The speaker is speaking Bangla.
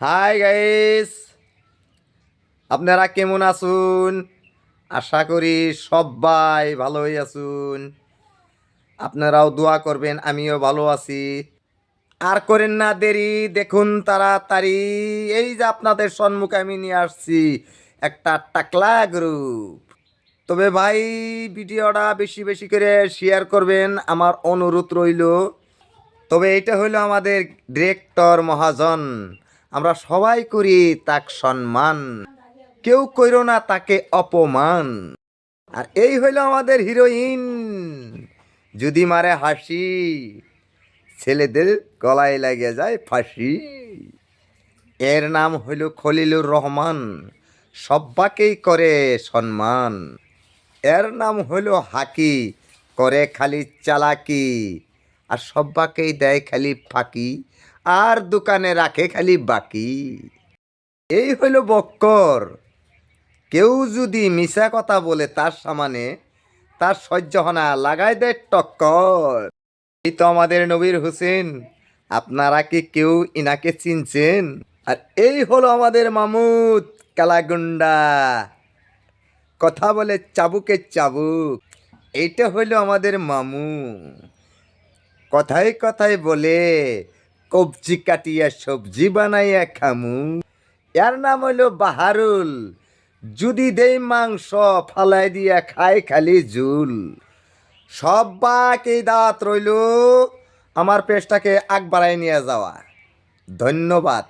হাই গাইস, আপনারা কেমন আছেন? আশা করি সবাই ভালোই আছেন। আপনারাও দোয়া করবেন, আমিও ভালো আছি। আর করেন না দেরি, দেখুন তাড়াতাড়ি। এই যে আপনাদের সম্মুখে আমি নিয়ে আসছি একটা টাকলা গ্রুপ। তবে ভাই, ভিডিওটা বেশি বেশি করে শেয়ার করবেন, আমার অনুরোধ রইল। তবে এটা হলো আমাদের ডিরেক্টর মহাজন, আমরা সবাই করি তাক সম্মান, কেউ কইরো না তাকে অপমান। আর এই হইল আমাদের হিরোইন, যদি মারে হাসি ছেলেদের গলায় লাগে যায় ফাঁসি। এর নাম হইল খলিলুর রহমান, সব্বাকেই করে সম্মান। এর নাম হইল হাকি, করে খালি চালাকি, আর সব্বাকেই দেয় খালি ফাঁকি, আর দোকানে রাখে খালি বাকি। এই হইল বক্কর, কেউ যদি মিছা কথা বলে তার সামনে, তার সহ্য হনা লাগাই দেয় টক্কর। এই তো আমাদের নবীর হোসেন, আপনারা কি কেউ ইনাকে চিনছেন? আর এই হলো আমাদের মামুদ কালাগুন্ডা, কথা বলে চাবুকে চাবুক। এইটা হইল আমাদের মামু, কথায় কথায় বলে কবজি কাটিয়া সবজি বানাইয়া খামু। এর নাম হইল বাহারুল, যদি দেই মাংস ফালাই দিয়া খায় খালি ঝুল। সব্বাকেই দাঁত রইল আমার পেশটাকে আগ বাড়াই নিয়ে যাওয়া। ধন্যবাদ।